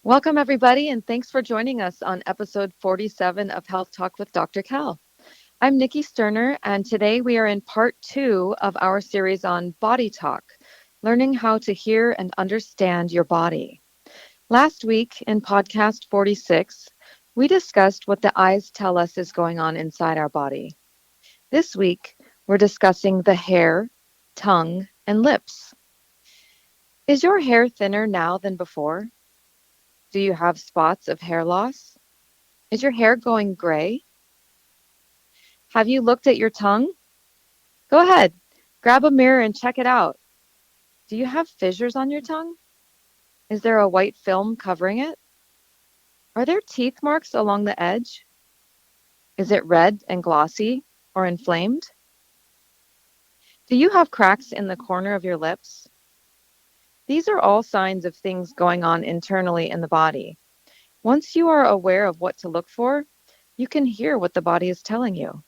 Welcome, everybody, and thanks for joining us on episode 47 of Health Talk with Dr. Kell. I'm Niki Sterner, and today we are in part two of our series on body talk, learning how to hear and understand your body. Last week in podcast 46, we discussed what the eyes tell us is going on inside our body. This week, we're discussing the hair, tongue, and lips. Is your hair thinner now than before? Do you have spots of hair loss? Is your hair going gray? Have you looked at your tongue? Go ahead, grab a mirror and check it out. Do you have fissures on your tongue? Is there a white film covering it? Are there teeth marks along the edge? Is it red and glossy or inflamed? Do you have cracks in the corner of your lips? These are all signs of things going on internally in the body. Once you are aware of what to look for, you can hear what the body is telling you.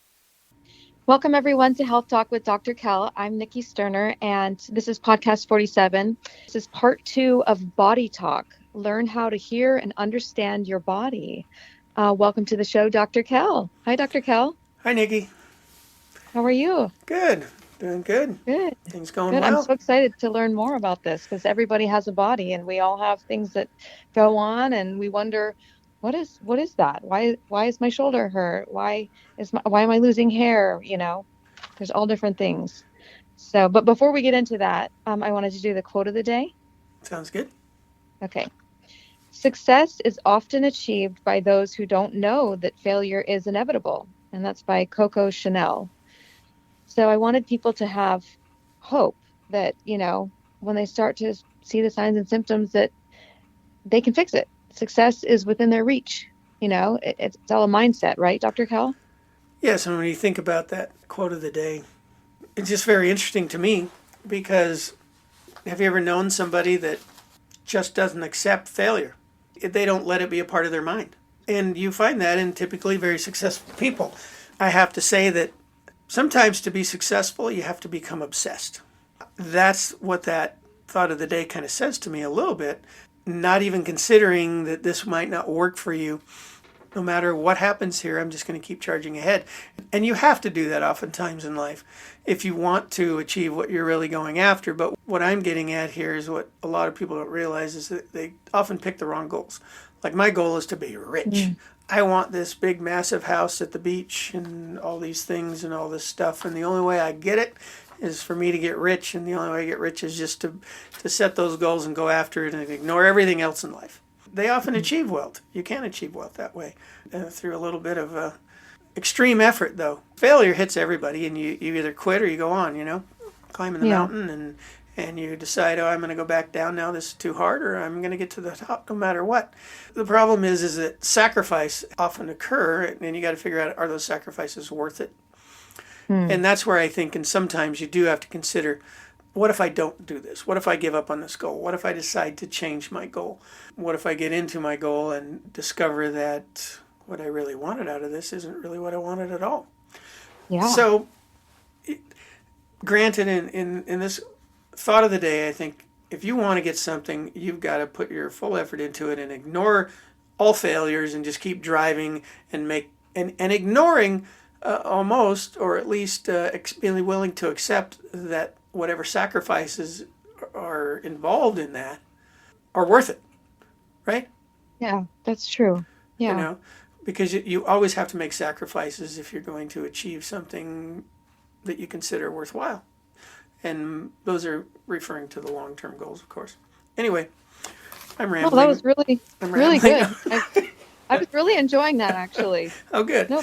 Welcome, everyone, to Health Talk with Dr. Kell. I'm Niki Sterner, and this is podcast 47. This is part two of Body Talk. Learn how to hear and understand your body. Welcome to the show, Dr. Kell. Hi, Dr. Kell. Hi, Nikki. How are you? Good. Doing good. Good. Things going Good. I'm well. so excited to learn more about this because everybody has a body and we all have things that go on and we wonder what is that? Why is my shoulder hurt? Why am I losing hair? There's all different things. So, but before we get into that, I wanted to do the quote of the day. Sounds good. Okay. Success is often achieved by those who don't know that failure is inevitable. And that's by Coco Chanel. So I wanted people to have hope that, when they start to see the signs and symptoms that they can fix it. Success is within their reach. It's all a mindset, right, Dr. Kell? Yes, and when you think about that quote of the day, it's just very interesting to me because have you ever known somebody that just doesn't accept failure? They don't let it be a part of their mind. And you find that in typically very successful people. I have to say that sometimes to be successful, you have to become obsessed. That's what that thought of the day kind of says to me a little bit. Not even considering that this might not work for you. No matter what happens here, I'm just going to keep charging ahead. And you have to do that oftentimes in life if you want to achieve what you're really going after. But what I'm getting at here is what a lot of people don't realize is that they often pick the wrong goals. Like my goal is to be rich. Mm, I want this big, massive house at the beach and all these things and all this stuff. And the only way I get it is for me to get rich. And the only way I get rich is just to set those goals and go after it and ignore everything else in life. They often mm. achieve wealth. You can achieve wealth that way through a little bit of extreme effort, though. Failure hits everybody, and you either quit or you go on, climbing the Yeah. mountain and you decide, oh, I'm going to go back down now, this is too hard, or I'm going to get to the top no matter what. The problem is that sacrifice often occur, and you got to figure out, are those sacrifices worth it? Mm. And that's where I think, and sometimes you do have to consider, what if I don't do this? What if I give up on this goal? What if I decide to change my goal? What if I get into my goal and discover that what I really wanted out of this isn't really what I wanted at all? Yeah. So, granted, in this thought of the day, I think if you want to get something, you've got to put your full effort into it and ignore all failures and just keep driving and and ignoring almost, or at least being willing to accept that whatever sacrifices are involved in that are worth it, right? Yeah, that's true. You Yeah. know, because you always have to make sacrifices if you're going to achieve something that you consider worthwhile. And those are referring to the long term goals, of course. Anyway, I'm No, that rambling. was really, I'm really rambling. good. I was really enjoying that actually. Oh, good. No,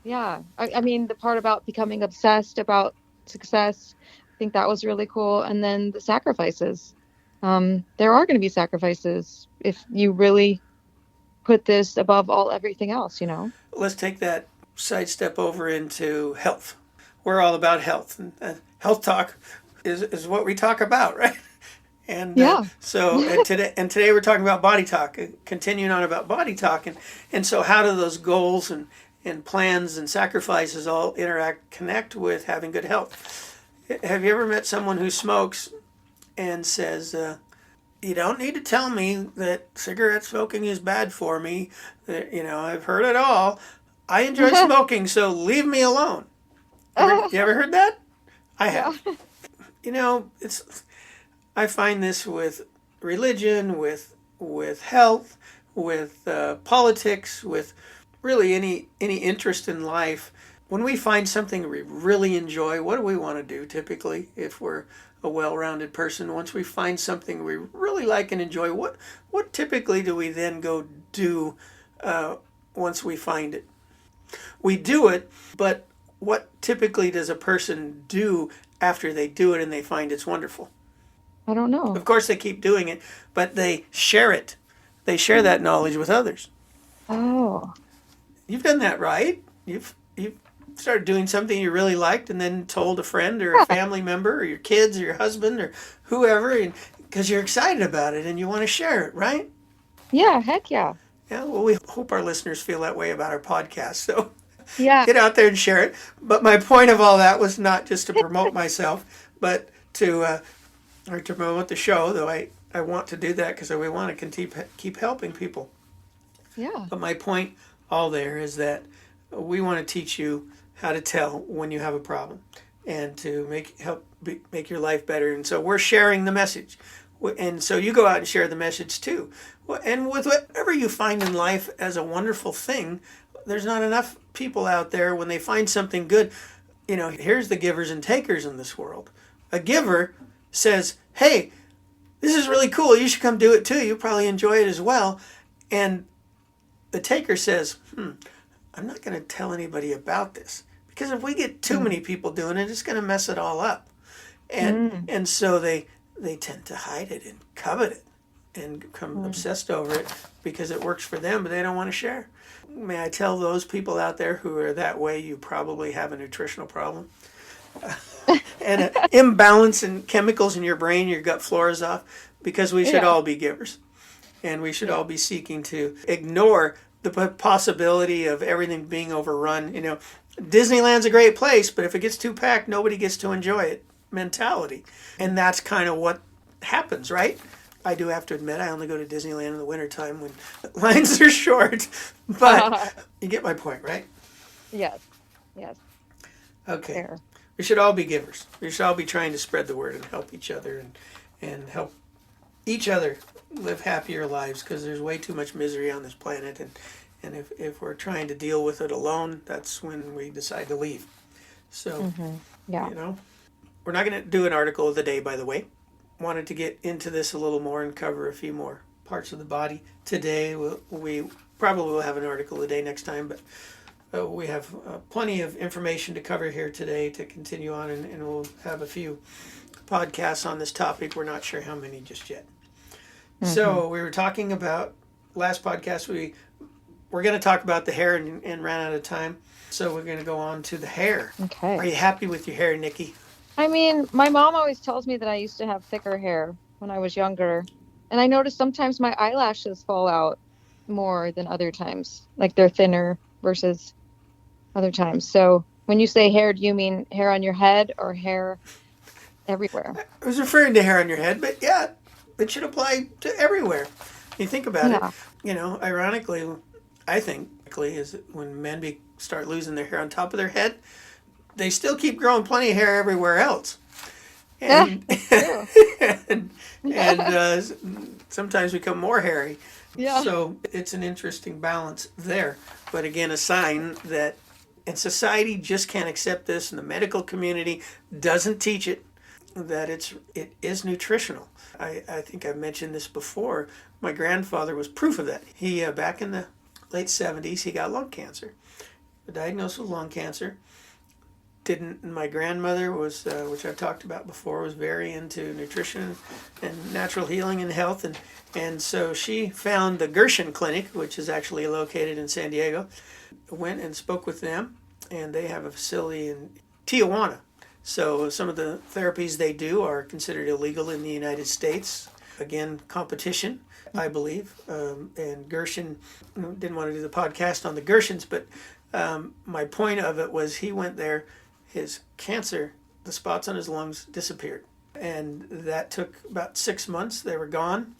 yeah. I mean, the part about becoming obsessed about success, I think that was really cool. And then the sacrifices. There are going to be sacrifices if you really put this above everything else. Let's take that sidestep over into health. We're all about health, and health talk is what we talk about, right? And Yeah. today we're talking about body talk, continuing on about body talk, and so how do those goals and plans and sacrifices all connect with having good health? Have you ever met someone who smokes and says, You don't need to tell me that cigarette smoking is bad for me. I've heard it all. I enjoy smoking, so leave me alone. You ever heard that? I Yeah. have. It's I find this with religion, with health, with politics, with really any interest in life. When we find something we really enjoy, what do we want to do typically if we're a well-rounded person? Once we find something we really like and enjoy, what typically do we then go do once we find it? We do it, but what typically does a person do after they do it and they find it's wonderful? I don't know. Of course, they keep doing it, but they share it. They share that knowledge with others. Oh. You've done that, right? You've started doing something you really liked, and then told a friend or a family member or your kids or your husband or whoever, and because you're excited about it and you want to share it, right? Yeah, heck yeah. Yeah. Well, we hope our listeners feel that way about our podcast. So Yeah. get out there and share it. But my point of all that was not just to promote myself, but to promote the show. Though I want to do that because we want to keep helping people. Yeah. But my point all there is that we want to teach you how to tell when you have a problem and to make your life better. And so we're sharing the message. And so you go out and share the message too. And with whatever you find in life as a wonderful thing, there's not enough people out there when they find something good. Here's the givers and takers in this world. A giver says, hey, this is really cool. You should come do it too. You'll probably enjoy it as well. And the taker says, I'm not going to tell anybody about this. Because if we get too many people doing it, it's going to mess it all up. And so they tend to hide it and covet it and become obsessed over it because it works for them, but they don't want to share. May I tell those people out there who are that way, you probably have a nutritional problem. And an imbalance in chemicals in your brain, your gut flora is off, because we should all be givers. And we should all be seeking to ignore the possibility of everything being overrun. Disneyland's a great place, but if it gets too packed, nobody gets to enjoy it mentality. And that's kind of what happens, right? I do have to admit, I only go to Disneyland in the wintertime when lines are short. But you get my point, right? Yes. Yes. Okay. Fair. We should all be givers. We should all be trying to spread the word and help each other and help each other live happier lives, because there's way too much misery on this planet. And if we're trying to deal with it alone, that's when we decide to leave. So, Yeah. We're not going to do an article of the day, by the way. Wanted to get into this a little more and cover a few more parts of the body. Today, we probably will have an article of the day next time, but we have plenty of information to cover here today to continue on, and we'll have a few podcasts on this topic. We're not sure how many just yet. So we were talking about, last podcast, we're going to talk about the hair and ran out of time. So we're going to go on to the hair. Okay. Are you happy with your hair, Nikki? I mean, my mom always tells me that I used to have thicker hair when I was younger. And I noticed sometimes my eyelashes fall out more than other times. Like they're thinner versus other times. So when you say hair, do you mean hair on your head or hair everywhere? I was referring to hair on your head, but yeah, it should apply to everywhere. You think about it, ironically, I think, is when men start losing their hair on top of their head, they still keep growing plenty of hair everywhere else. And, and sometimes become more hairy. Yeah. So it's an interesting balance there. But again, a sign that, and society just can't accept this, and the medical community doesn't teach it, that it is nutritional. I think I've mentioned this before. My grandfather was proof of that. He, back in the late 70s, he got lung cancer. Diagnosed with lung cancer. My grandmother was, which I've talked about before, was very into nutrition and natural healing and health. And so she found the Gershon Clinic, which is actually located in San Diego, went and spoke with them, and they have a facility in Tijuana. So some of the therapies they do are considered illegal in the United States. Again, competition, I believe. And Gershon, didn't want to do the podcast on the Gershons, but my point of it was he went there, his cancer, the spots on his lungs disappeared. and that took about 6 months. They were gone.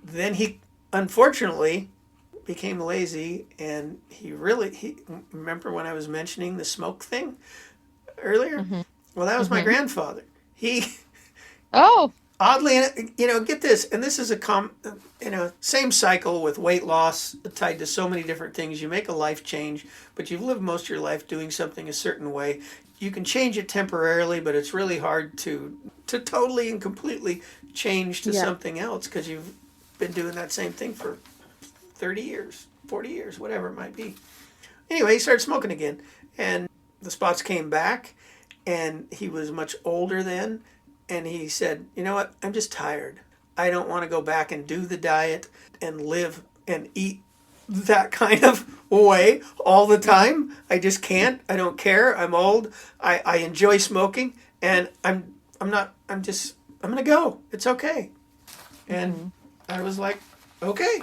Then he, unfortunately, became lazy, and he remember when I was mentioning the smoke thing earlier? Mm-hmm. Well, that was my Mm-hmm. grandfather. He Oh. oddly, get this, and this is same cycle with weight loss tied to so many different things. You make a life change, but you've lived most of your life doing something a certain way. You can change it temporarily, but it's really hard to totally and completely change to Yeah. something else because you've been doing that same thing for 30 years, 40 years, whatever it might be. Anyway, he started smoking again, and the spots came back, and he was much older then, and he said, "You know what? I'm just tired. I don't want to go back and do the diet and live and eat that kind of way all the time. I just can't. I don't care. I'm old. I enjoy smoking, and I'm gonna go. It's okay." And Mm-hmm. I was like, okay.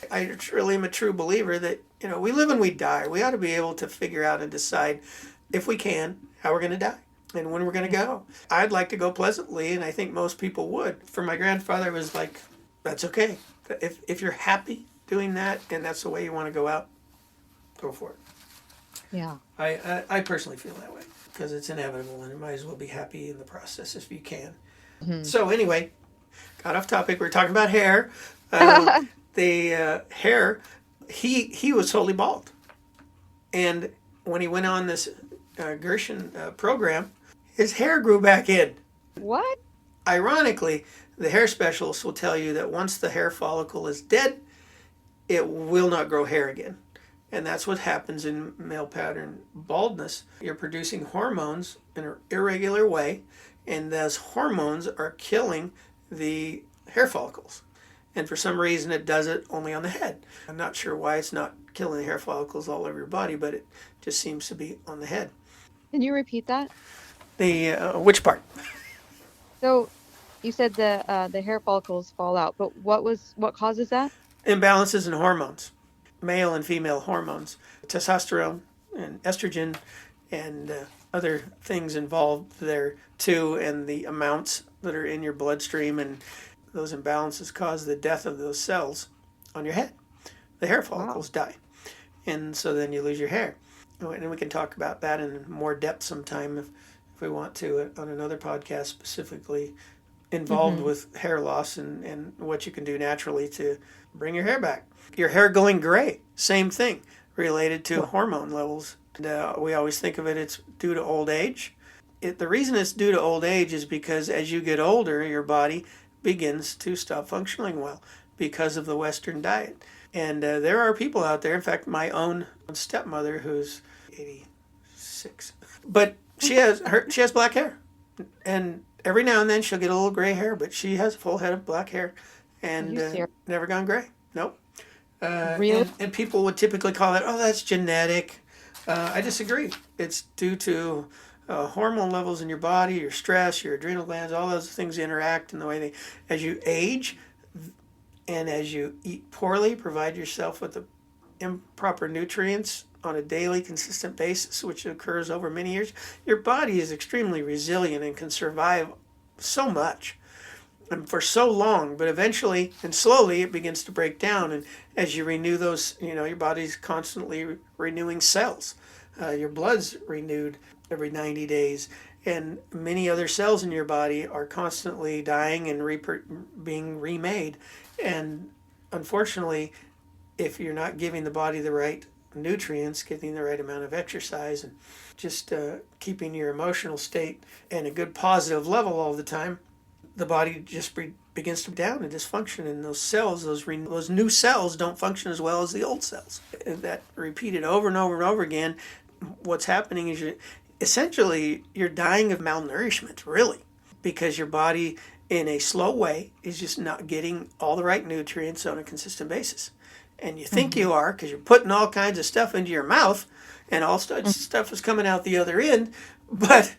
I truly am a true believer that, we live and we die. We ought to be able to figure out and decide, if we can, how we're going to die and when we're going to go. I'd like to go pleasantly, and I think most people would. For my grandfather, it was like, that's okay. If you're happy doing that and that's the way you want to go out, go for it. Yeah. I personally feel that way because it's inevitable, and you might as well be happy in the process if you can. Mm-hmm. So anyway, got off topic. We were talking about hair. The hair, he was totally bald, and when he went on this Gershon program, his hair grew back in. What? Ironically, the hair specialist will tell you that once the hair follicle is dead, it will not grow hair again. And that's what happens in male pattern baldness. You're producing hormones in an irregular way, and those hormones are killing the hair follicles. And for some reason, it does it only on the head. I'm not sure why it's not killing the hair follicles all over your body, but it just seems to be on the head. Can you repeat that? The which part? So you said the hair follicles fall out, but what causes that? Imbalances in hormones, male and female hormones, testosterone and estrogen, and other things involved there too, and the amounts that are in your bloodstream, and those imbalances cause the death of those cells on your head. The hair follicles Wow. die, and so then you lose your hair. And we can talk about that in more depth sometime if we want to on another podcast specifically involved Mm-hmm. with hair loss and what you can do naturally to bring your hair back. Your hair going gray, same thing, related to hormone levels. And, we always think of it's due to old age. The reason it's due to old age is because as you get older, your body begins to stop functioning well because of the Western diet. And there are people out there, in fact, my own stepmother, who's 86, but she has black hair, and every now and then she'll get a little gray hair, but she has a full head of black hair, Are you and serious? never gone gray. Nope. Really? And people would typically call that, oh, that's genetic. I disagree. It's due to hormone levels in your body, your stress, your adrenal glands, all those things interact in the way as you age and as you eat poorly, provide yourself with the improper nutrients on a daily, consistent basis, which occurs over many years, your body is extremely resilient and can survive so much and for so long, but eventually and slowly it begins to break down. And as you renew those, your body's constantly renewing cells. Your blood's renewed every 90 days. And many other cells in your body are constantly dying and being remade. And unfortunately, if you're not giving the body the right nutrients, getting the right amount of exercise, and just keeping your emotional state in a good positive level all the time, the body just begins to down and dysfunction, and those cells, those new cells, don't function as well as the old cells. And that repeated over and over and over again, what's happening is you're dying of malnourishment, really, because your body, in a slow way, is just not getting all the right nutrients on a consistent basis. And you think Mm-hmm. you are because you're putting all kinds of stuff into your mouth, and all stuff is coming out the other end, but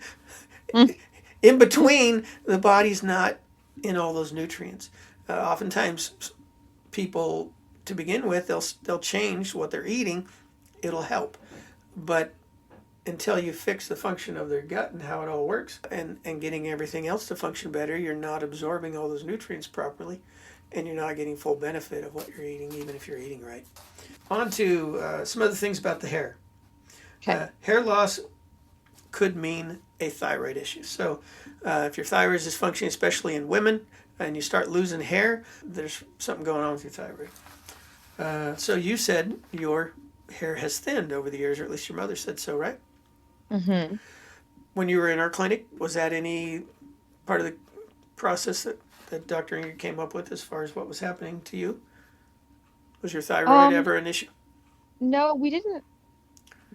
in between, the body's not in all those nutrients. Oftentimes, people, to begin with, they'll change what they're eating. It'll help, but until you fix the function of their gut and how it all works and getting everything else to function better, you're not absorbing all those nutrients properly and you're not getting full benefit of what you're eating, even if you're eating right. On to some other things about the hair. Okay. Hair loss could mean a thyroid issue. So if your thyroid is dysfunctioning, especially in women, and you start losing hair, there's something going on with your thyroid. So you said your hair has thinned over the years, or at least your mother said so, right? Mm-hmm. When you were in our clinic, was that any part of the process that Dr. Ingrid came up with as far as what was happening to you? Was your thyroid Um, ever an issue? no, we didn't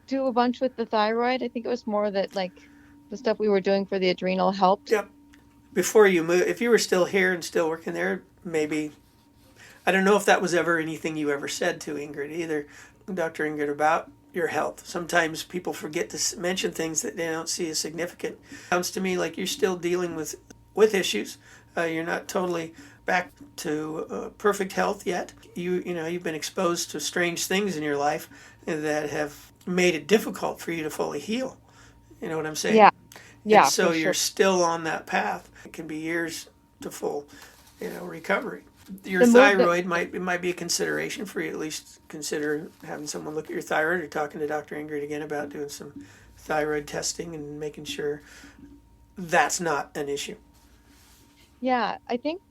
do a bunch with the thyroid. I think it was more that like the stuff we were doing for the adrenal helped. Yep. Before you moved, if you were still here and still working there, maybe, I don't know if that was ever anything you ever said to Ingrid either, Dr. Ingrid, about your health. Sometimes people forget to mention things that they don't see as significant. It sounds to me like you're still dealing with issues. You're not totally back to perfect health yet. You've been exposed to strange things in your life that have made it difficult for you to fully heal. You know what I'm saying? Yeah, And yeah, so for you're sure. still on that path. It can be years to full, recovery. Your The move that thyroid might be a consideration for you. At least consider having someone look at your thyroid, or talking to Dr. Ingrid again about doing some thyroid testing and making sure that's not an issue. Yeah, I think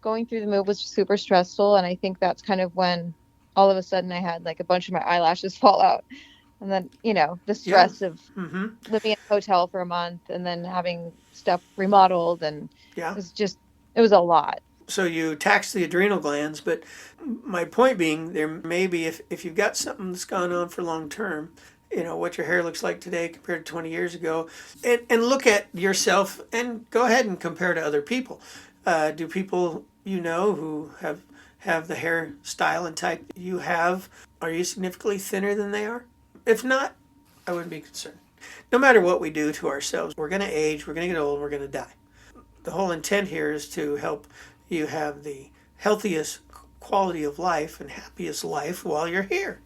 going through the move was super stressful. And I think that's kind of when all of a sudden I had like a bunch of my eyelashes fall out. And then, the Yeah. stress of Mm-hmm. living in a hotel for a month and then having stuff remodeled. And Yeah. it was a lot. So you tax the adrenal glands, but my point being, there may be, if you've got something that's gone on for long term, what your hair looks like today compared to 20 years ago, and look at yourself and go ahead and compare to other people. Do people who have the hairstyle and type you have, are you significantly thinner than they are? If not, I wouldn't be concerned. No matter what we do to ourselves, we're going to age, we're going to get old, we're going to die. The whole intent here is to help you have the healthiest quality of life and happiest life while you're here.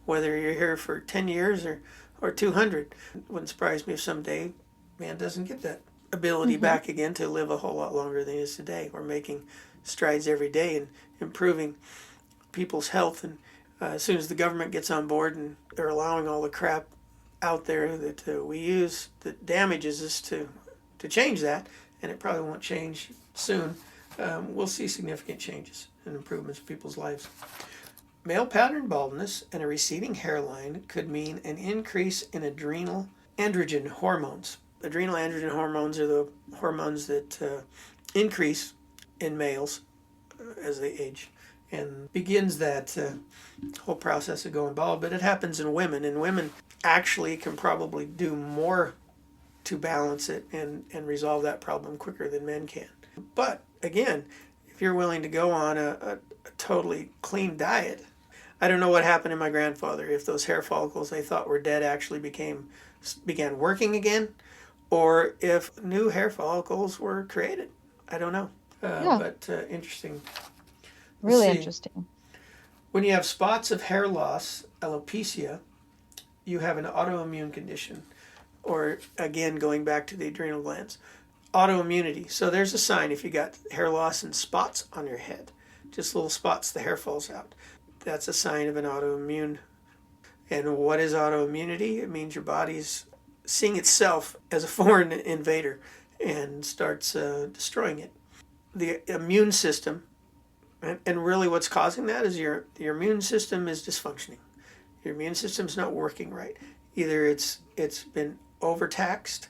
Whether you're here for 10 years or 200. It wouldn't surprise me if someday man doesn't get that ability Hmm. back again to live a whole lot longer than he is today. We're making strides every day in improving people's health. And as soon as the government gets on board and they're allowing all the crap out there that we use that damages us to change that, and it probably won't change soon, we'll see significant changes and improvements in people's lives. Male pattern baldness and a receding hairline could mean an increase in adrenal androgen hormones. Adrenal androgen hormones are the hormones that increase in males as they age and begins that whole process of going bald. But it happens in women, and women actually can probably do more to balance it and resolve that problem quicker than men can. But again, if you're willing to go on a totally clean diet, I don't know what happened to my grandfather, if those hair follicles they thought were dead actually began working again, or if new hair follicles were created. I don't know. Yeah, But interesting. Let's really see. interesting. When you have spots of hair loss, alopecia, you have an autoimmune condition, or again, going back to the adrenal glands, autoimmunity. So there's a sign if you got hair loss and spots on your head, just little spots, the hair falls out. That's a sign of an autoimmune. And what is autoimmunity? It means your body's seeing itself as a foreign invader and starts destroying it. The immune system, and really what's causing that is your immune system is dysfunctioning. Your immune system's not working right. Either it's been overtaxed,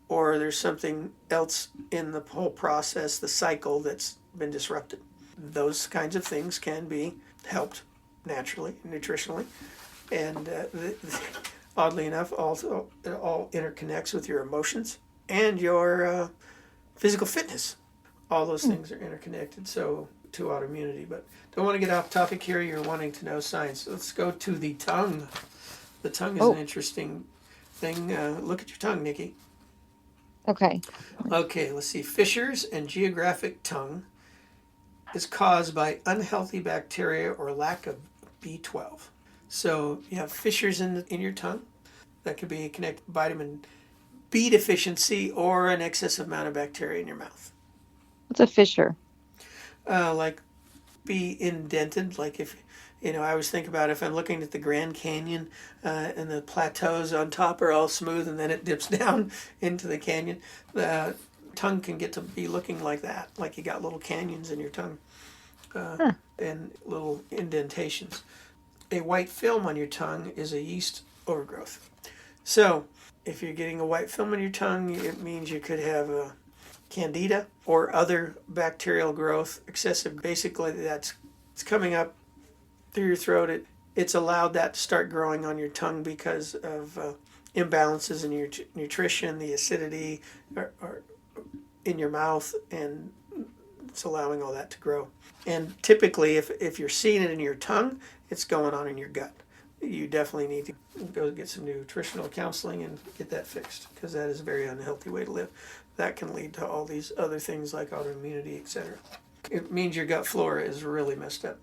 or there's something else in the whole process, the cycle, that's been disrupted. Those kinds of things can be helped naturally, nutritionally, and oddly enough, also it all interconnects with your emotions and your physical fitness. All those Hmm. things are interconnected. So to autoimmunity, but don't want to get off topic here. You're wanting to know science. Let's go to the tongue. The tongue is an Oh, interesting thing. Look at your tongue, Nikki. okay. Okay, let's see. Fissures and geographic tongue is caused by unhealthy bacteria or lack of B12. So you have fissures in your tongue. That could be connected to vitamin B deficiency or an excessive amount of bacteria in your mouth. What's a fissure? Like be indented. Like if I always think about if I'm looking at the Grand Canyon and the plateaus on top are all smooth and then it dips down into the canyon. The tongue can get to be looking like that, like you got little canyons in your tongue Huh. and little indentations. A white film on your tongue is a yeast overgrowth. So if you're getting a white film on your tongue, it means you could have a candida or other bacterial growth, excessive. Basically, it's coming up through your throat. It's allowed that to start growing on your tongue because of imbalances in your nutrition, the acidity or in your mouth, and it's allowing all that to grow. And typically, if you're seeing it in your tongue, it's going on in your gut. You definitely need to go get some nutritional counseling and get that fixed because that is a very unhealthy way to live. That can lead to all these other things like autoimmunity, etc. It means your gut flora is really messed up.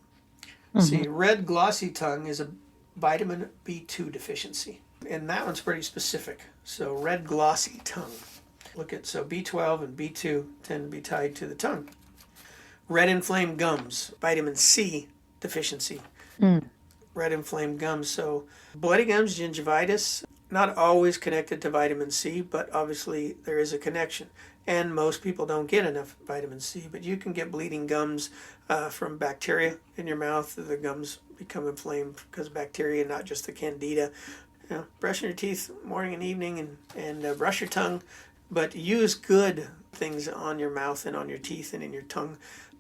Mm-hmm. See, red glossy tongue is a vitamin B2 deficiency, and that one's pretty specific. So red glossy tongue. Look at B12 and B2 tend to be tied to the tongue. Red inflamed gums, vitamin C deficiency. Red inflamed gums. So bloody gums, gingivitis, not always connected to vitamin C, but obviously there is a connection. And most people don't get enough vitamin C, but you can get bleeding gums from bacteria in your mouth. The gums become inflamed because of bacteria, not just the candida. Brushing your teeth morning and evening and brush your tongue, but use good things on your mouth and on your teeth and in your tongue.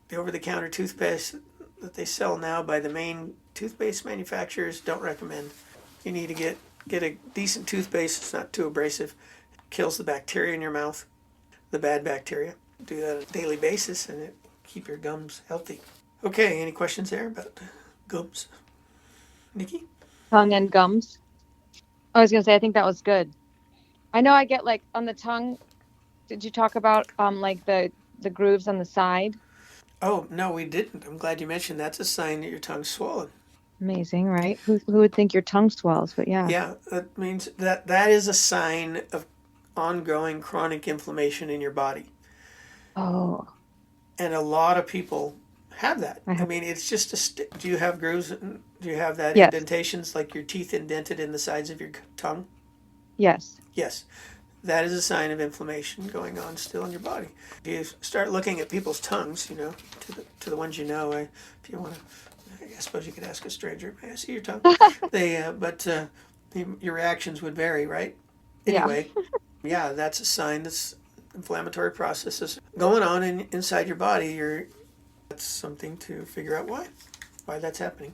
The over-the-counter toothpaste that they sell now by the main toothpaste manufacturers, don't recommend. You need to get a decent toothpaste. It's not too abrasive. It kills the bacteria in your mouth, the bad bacteria. Do that on a daily basis and it keep your gums healthy. Okay, any questions there about gums? Nikki? Tongue and gums. I was gonna say, I think that was good. I know I get like on the tongue. Did you talk about like the grooves on the side? Oh, no, we didn't. I'm glad you mentioned that's a sign that your tongue's swollen. Amazing, right? Who would think your tongue swells? But yeah. Yeah, that means that is a sign of ongoing chronic inflammation in your body. Oh, And a lot of people have that. I I have. mean, it's just a. Do you have grooves? Do you have that Yes. indentations like your teeth indented in the sides of your tongue? Yes. Yes. That is a sign of inflammation going on still in your body. If you start looking at people's tongues, to the ones if you want to, I suppose you could ask a stranger, "May I see your tongue?" Your reactions would vary, right? Yeah. Anyway, yeah, that's a sign that's inflammatory processes going on inside your body. That's something to figure out why that's happening,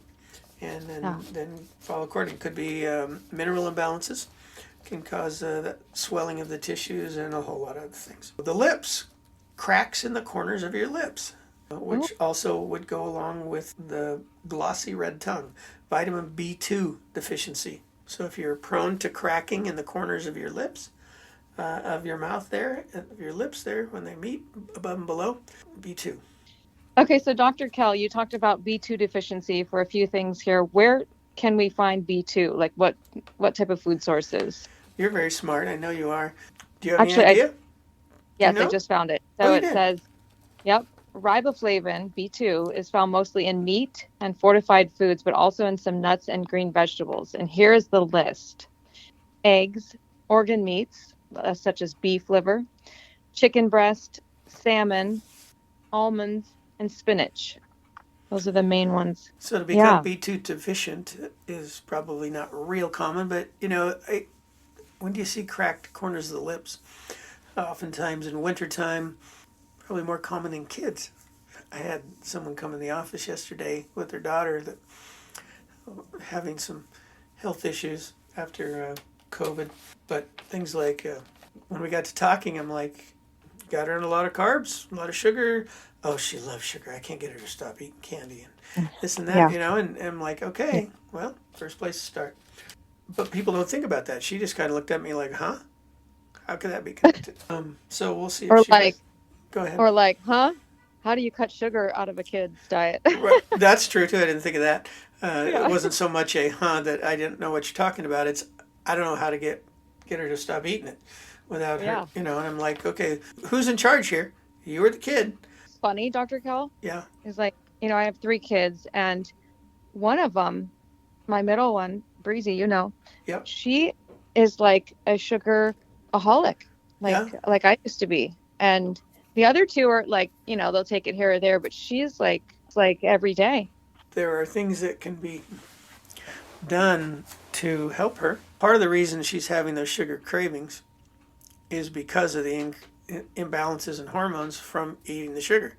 and then follow according. Could be mineral imbalances. Can cause that swelling of the tissues and a whole lot of other things. The lips, cracks in the corners of your lips, which also would go along with the glossy red tongue. Vitamin B2 deficiency. So if you're prone to cracking in the corners of your lips, of your mouth there, of your lips there, when they meet above and below, B2. Okay, so Dr. Kell, you talked about B2 deficiency for a few things here. Where can we find B2? Like what type of food sources? You're very smart. I know you are. Do you have any Actually, idea? Do you yes, I know? just found it. Oh, So you it did. says, yep, riboflavin, B2, is found mostly in meat and fortified foods, but also in some nuts and green vegetables. And here is the list: eggs, organ meats, such as beef liver, chicken breast, salmon, almonds, and spinach. Those are the main ones. So to become Yeah. B2 deficient is probably not real common, but when do you see cracked corners of the lips? Oftentimes in wintertime, probably more common in kids. I had someone come in the office yesterday with their daughter that having some health issues after COVID, but things like when we got to talking, I'm like, got her on a lot of carbs, a lot of sugar. Oh, she loves sugar. I can't get her to stop eating candy and this and that, Yeah. and I'm like, okay, well, first place to start. But people don't think about that. She just kind of looked at me like, huh? How could that be connected? So we'll see if Or she like, does. Go ahead. or like, huh? How do you cut sugar out of a kid's diet? Right. That's true too. I didn't think of that. It Yeah. wasn't so much a that I didn't know what you're talking about. It's I don't know how to get her to stop eating it without her, Yeah. and I'm like, okay, who's in charge here? You or the kid? It's funny, Dr. Kell, Yeah, is like, I have three kids, and one of them, my middle one, Breezy, yep, she is like a sugar-aholic, yeah. like I used to be. And the other two are like, they'll take it here or there, but she's like every day. There are things that can be done to help her. Part of the reason she's having those sugar cravings is because of the imbalances in hormones from eating the sugar.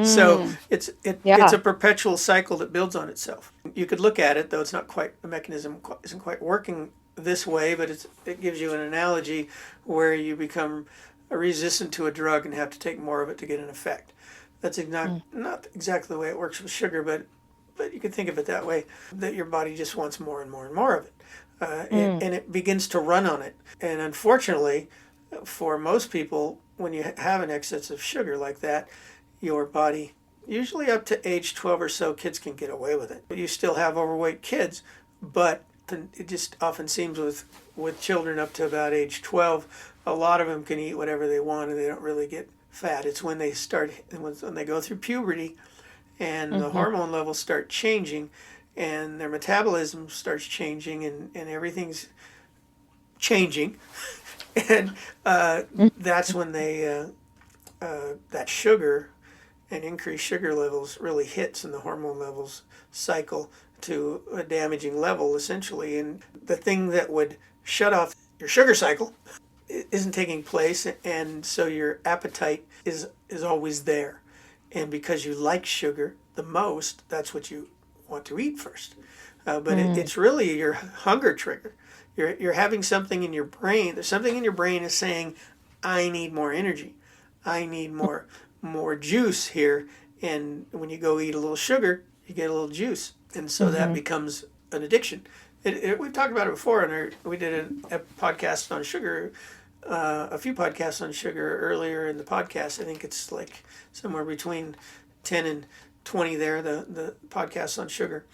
So Mm, it's yeah. a perpetual cycle that builds on itself. You could look at it, though it's not quite, the mechanism isn't quite working this way, but it gives you an analogy where you become resistant to a drug and have to take more of it to get an effect. That's Mm, not exactly the way it works with sugar, but you could think of it that way, that your body just wants more and more and more of it. mm, And it begins to run on it. And unfortunately, for most people, when you have an excess of sugar like that, your body, usually up to age 12 or so, kids can get away with it. You still have overweight kids, but it just often seems with children up to about age 12, a lot of them can eat whatever they want and they don't really get fat. It's when they start, when they go through puberty and the hmm hormone levels start changing and their metabolism starts changing and everything's changing. And that's when that sugar and increased sugar levels really hits and the hormone levels cycle to a damaging level essentially. And the thing that would shut off your sugar cycle isn't taking place, and so your appetite is always there. And because you like sugar the most, that's what you want to eat first. But mm, it's really your hunger trigger. You're having something in your brain. There's something in your brain is saying, "I need more energy. I need more juice here." And when you go eat a little sugar, you get a little juice, and so that hmm becomes an addiction. We've talked about it before, and we did a podcast on sugar, a few podcasts on sugar earlier in the podcast. I think it's like somewhere between 10 and 20 there, the podcasts on sugar.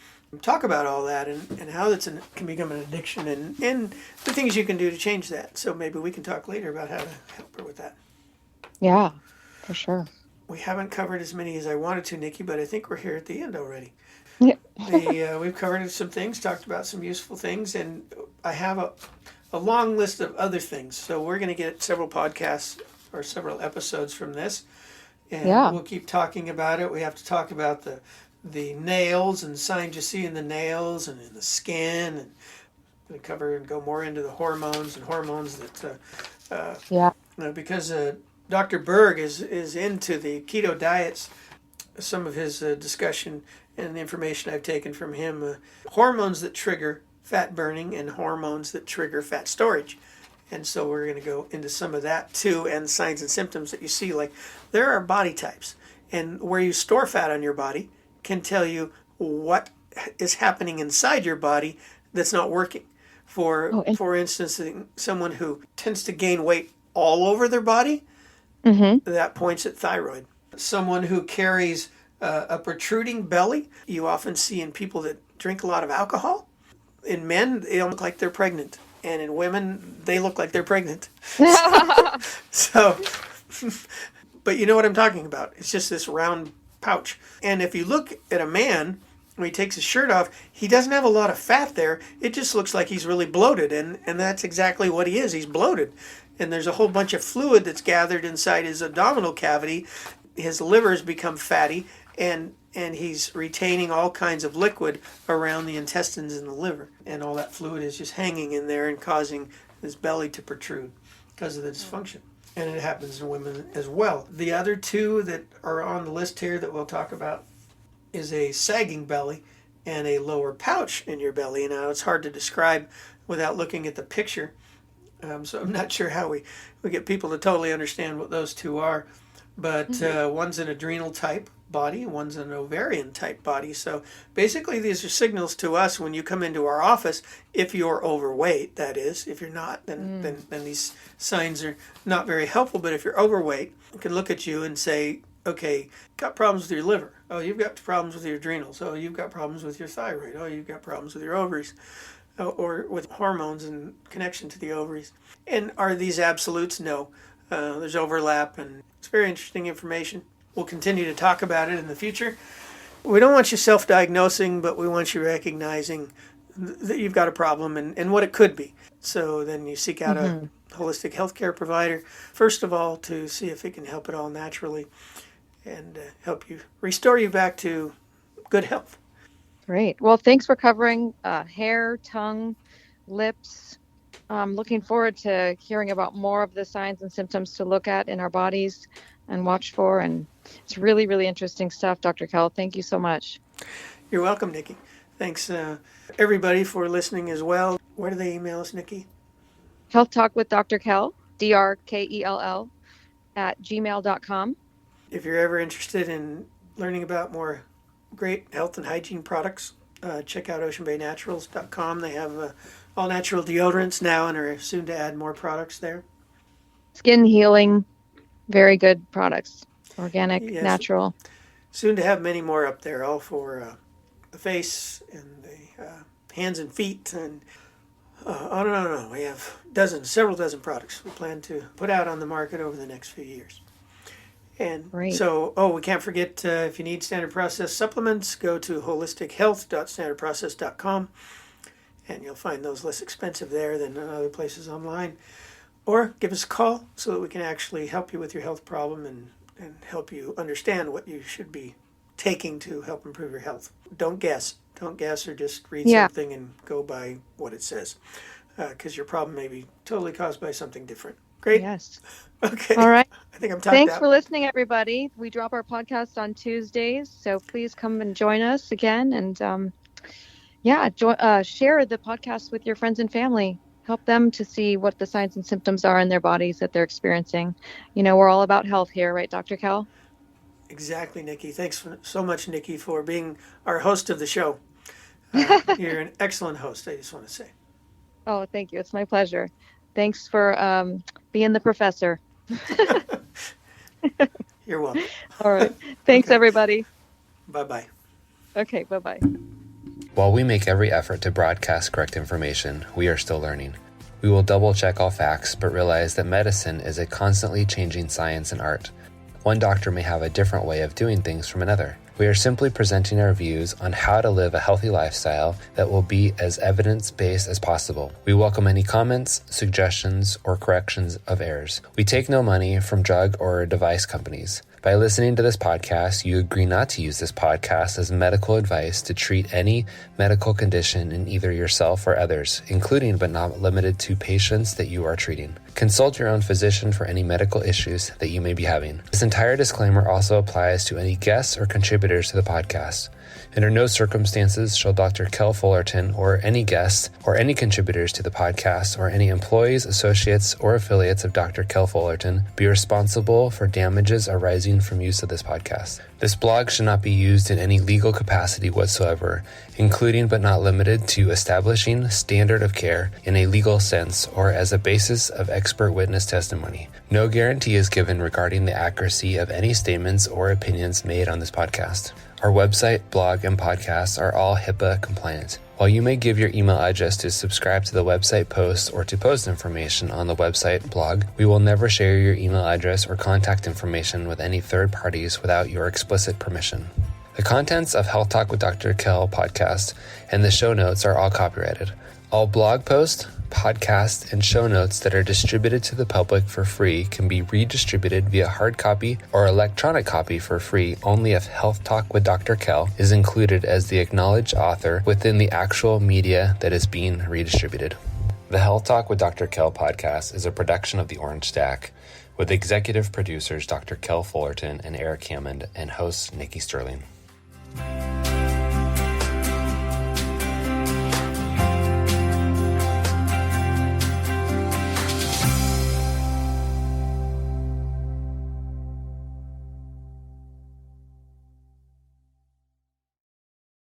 Talk about all that and how can become an addiction and the things you can do to change that. So maybe we can talk later about how to help her with that. Yeah, for sure. We haven't covered as many as I wanted to, Nikki, but I think we're here at the end already. Yeah. We've covered some things, talked about some useful things, and I have a long list of other things. So we're going to get several podcasts or several episodes from this, and Yeah. we'll keep talking about it. We have to talk about the nails and signs you see in the nails and in the skin, and we cover and go more into the hormones that Yeah. because Dr. Berg is into the keto diets. Some of his discussion and the information I've taken from him, hormones that trigger fat burning and hormones that trigger fat storage. And so we're going to go into some of that too, and signs and symptoms that you see. Like there are body types, and where you store fat on your body can tell you what is happening inside your body that's not working. For Oh, for instance, someone who tends to gain weight all over their body, mm-hmm. that points at thyroid. Someone who carries a protruding belly, you often see in people that drink a lot of alcohol. In men, they don't look like they're pregnant, and in women, they look like they're pregnant. So, but you know what I'm talking about. It's just this round pouch. And if you look at a man, when he takes his shirt off, he doesn't have a lot of fat there. It just looks like he's really bloated, and that's exactly what he is. He's bloated. And there's a whole bunch of fluid that's gathered inside his abdominal cavity. His liver's become fatty, and he's retaining all kinds of liquid around the intestines and the liver. And all that fluid is just hanging in there and causing his belly to protrude because of the dysfunction. And it happens in women as well. The other two that are on the list here that we'll talk about is a sagging belly and a lower pouch in your belly. Now, it's hard to describe without looking at the picture. So I'm not sure how we get people to totally understand what those two are. But one's an adrenal type body, one's an ovarian type body. So basically, these are signals to us when you come into our office. If you're overweight, that is. If you're not, then these signs are not very helpful. But if you're overweight, we can look at you and say, okay, got problems with your liver. Oh, you've got problems with your adrenals. Oh, you've got problems with your thyroid. Oh, you've got problems with your ovaries. or with hormones in connection to the ovaries. And are these absolutes? No. There's overlap, and it's very interesting information. We'll continue to talk about it in the future. We don't want you self-diagnosing, but we want you recognizing that you've got a problem and what it could be. So then you seek out a holistic healthcare provider, first of all, to see if it can help it all naturally and help you restore you back to good health. Great. Well, thanks for covering hair, tongue, lips. I'm looking forward to hearing about more of the signs and symptoms to look at in our bodies and watch for. And it's really, really interesting stuff, Dr. Kell. Thank you so much. You're welcome, Nikki. Thanks, everybody, for listening as well. Where do they email us, Nikki? Health Talk with Dr. Kell, DrKell, @gmail.com. If you're ever interested in learning about more great health and hygiene products, check out oceanbaynaturals.com. They have all natural deodorants now and are soon to add more products there. Skin healing, very good products. Organic, Yes. natural. Soon to have many more up there, all for the face and the hands and feet and on and on and on. We have several dozen products we plan to put out on the market over the next few years. And Great. so, we can't forget, if you need Standard Process supplements, go to holistichealth.standardprocess.com, and you'll find those less expensive there than other places online. Or give us a call so that we can actually help you with your health problem and help you understand what you should be taking to help improve your health. Don't guess. Don't guess or just read something and go by what it says, because your problem may be totally caused by something different. Great. Yes. Okay. All right. I think I'm talked Thanks out. for listening, everybody. We drop our podcast on Tuesdays, so please come and join us again. And share the podcast with your friends and family. Help them to see what the signs and symptoms are in their bodies that they're experiencing. You know, we're all about health here, right, Dr. Kell? Exactly, Nikki. Thanks so much, Nikki, for being our host of the show. You're an excellent host, I just want to say. Oh, thank you. It's my pleasure. Thanks for being the professor. You're welcome. All right. Thanks, Okay. everybody. Bye-bye. Okay, bye-bye. While we make every effort to broadcast correct information, we are still learning. We will double-check all facts, but realize that medicine is a constantly changing science and art. One doctor may have a different way of doing things from another. We are simply presenting our views on how to live a healthy lifestyle that will be as evidence-based as possible. We welcome any comments, suggestions, or corrections of errors. We take no money from drug or device companies. By listening to this podcast, you agree not to use this podcast as medical advice to treat any medical condition in either yourself or others, including but not limited to patients that you are treating. Consult your own physician for any medical issues that you may be having. This entire disclaimer also applies to any guests or contributors to the podcast. Under no circumstances shall Dr. Kell Fullerton or any guests or any contributors to the podcast or any employees, associates, or affiliates of Dr. Kell Fullerton be responsible for damages arising from use of this podcast. This blog should not be used in any legal capacity whatsoever, including but not limited to establishing standard of care in a legal sense or as a basis of expert witness testimony. No guarantee is given regarding the accuracy of any statements or opinions made on this podcast. Our website, blog, and podcasts are all HIPAA compliant. While you may give your email address to subscribe to the website posts or to post information on the website blog, we will never share your email address or contact information with any third parties without your explicit permission. The contents of Health Talk with Dr. Kell podcast and the show notes are all copyrighted. All blog posts, podcasts, and show notes that are distributed to the public for free can be redistributed via hard copy or electronic copy for free only if Health Talk with Dr. Kell is included as the acknowledged author within the actual media that is being redistributed. The Health Talk with Dr. Kell podcast is a production of the Orange Stack, with executive producers Dr. Kell Fullerton and Eric Hammond and hosts Niki Sterner.